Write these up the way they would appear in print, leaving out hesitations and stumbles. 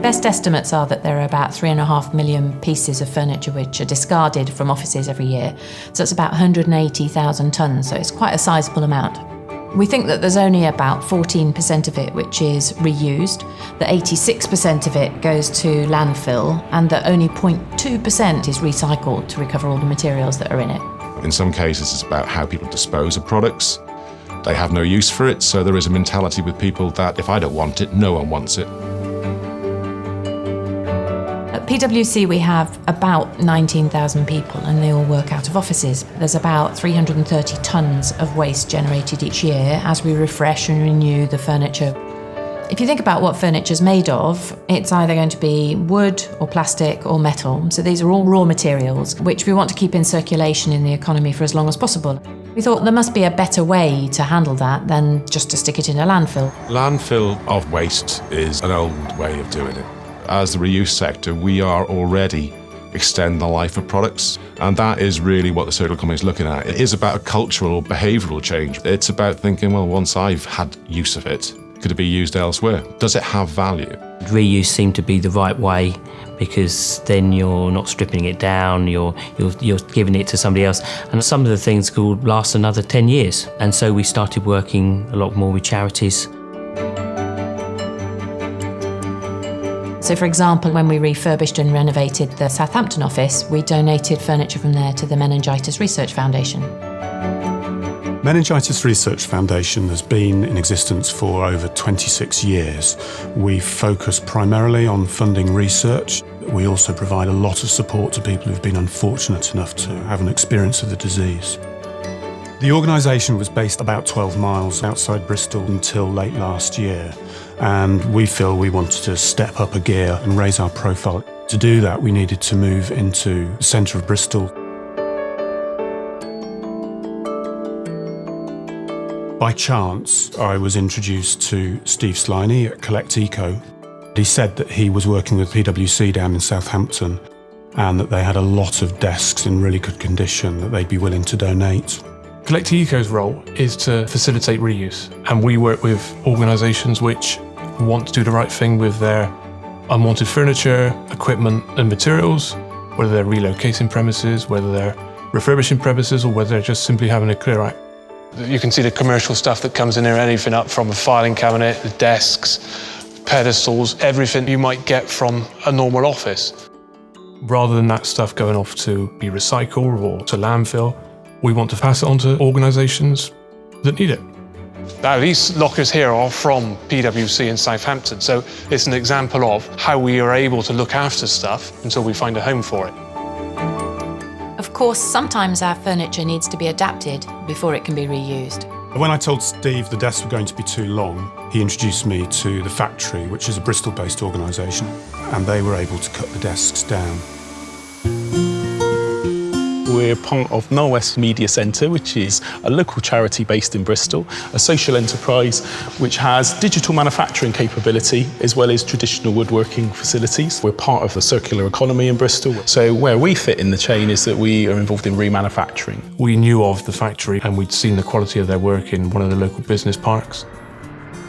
Best estimates are that there are about 3.5 million pieces of furniture which are discarded from offices every year. So it's about 180,000 tonnes, so it's quite a sizable amount. We think that there's only about 14% of it which is reused, that 86% of it goes to landfill, and that only 0.2% is recycled to recover all the materials that are in it. In some cases, it's about how people dispose of products. They have no use for it, so there is a mentality with people that if I don't want it, no one wants it. At PwC, we have about 19,000 people and they all work out of offices. There's about 330 tonnes of waste generated each year as we refresh and renew the furniture. If you think about what furniture's made of, it's either going to be wood or plastic or metal. So these are all raw materials, which we want to keep in circulation in the economy for as long as possible. We thought there must be a better way to handle that than just to stick it in a landfill. Landfill of waste is an old way of doing it. As the reuse sector, we are already extending the life of products, and that is really what the circular economy is looking at. It is about a cultural or behavioural change. It's about thinking, well, once I've had use of it, could it be used elsewhere? Does it have value? Reuse seemed to be the right way, because then you're not stripping it down, you're giving it to somebody else. And some of the things could last another 10 years. And so we started working a lot more with charities. So for example, when we refurbished and renovated the Southampton office, we donated furniture from there to the Meningitis Research Foundation. Meningitis Research Foundation has been in existence for over 26 years. We focus primarily on funding research. We also provide a lot of support to people who've been unfortunate enough to have an experience of the disease. The organisation was based about 12 miles outside Bristol until late last year, and we feel we wanted to step up a gear and raise our profile. To do that, we needed to move into the centre of Bristol. By chance, I was introduced to Steve Sliney at Collect Eco. He said that he was working with PwC down in Southampton and that they had a lot of desks in really good condition that they'd be willing to donate. Collect Eco's role is to facilitate reuse, and we work with organisations which want to do the right thing with their unwanted furniture, equipment and materials, whether they're relocating premises, whether they're refurbishing premises, or whether they're just simply having a clear out. You can see the commercial stuff that comes in here, anything up from a filing cabinet, the desks, pedestals, everything you might get from a normal office. Rather than that stuff going off to be recycled or to landfill, we want to pass it on to organisations that need it. Now, these lockers here are from PwC in Southampton, so it's an example of how we are able to look after stuff until we find a home for it. Of course, sometimes our furniture needs to be adapted before it can be reused. When I told Steve the desks were going to be too long, he introduced me to the factory, which is a Bristol-based organisation, and they were able to cut the desks down. We're part of Norwest Media Centre, which is a local charity based in Bristol, a social enterprise which has digital manufacturing capability as well as traditional woodworking facilities. We're part of the circular economy in Bristol. So where we fit in the chain is that we are involved in remanufacturing. We knew of the factory and we'd seen the quality of their work in one of the local business parks.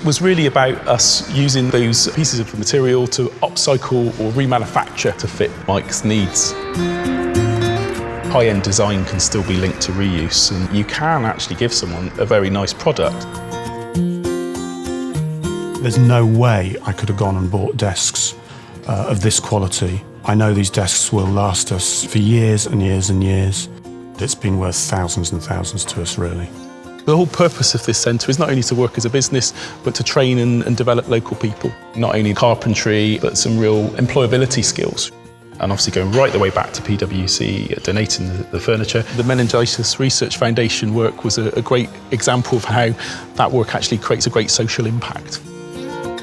It was really about us using those pieces of material to upcycle or remanufacture to fit Mike's needs. High-end design can still be linked to reuse, and you can actually give someone a very nice product. There's no way I could have gone and bought desks of this quality. I know these desks will last us for years and years and years. It's been worth thousands and thousands to us, really. The whole purpose of this centre is not only to work as a business, but to train and develop local people. Not only carpentry, but some real employability skills. And obviously going right the way back to PwC, donating the furniture. The Meningitis Research Foundation work was a great example of how that work actually creates a great social impact.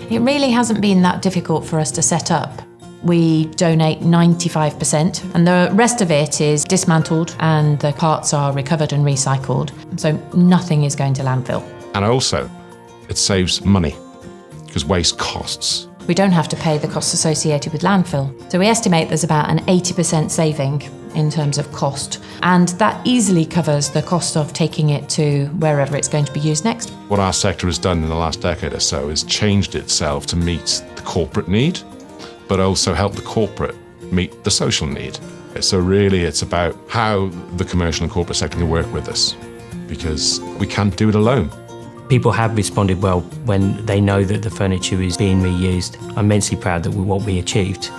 It really hasn't been that difficult for us to set up. We donate 95% and the rest of it is dismantled and the parts are recovered and recycled. So nothing is going to landfill. And also, it saves money because waste costs. We don't have to pay the costs associated with landfill. So we estimate there's about an 80% saving in terms of cost, and that easily covers the cost of taking it to wherever it's going to be used next. What our sector has done in the last decade or so is changed itself to meet the corporate need. but also help the corporate meet the social need. So really it's about how the commercial and corporate sector can work with us, because we can't do it alone. People have responded well when they know that the furniture is being reused. I'm immensely proud that what we achieved.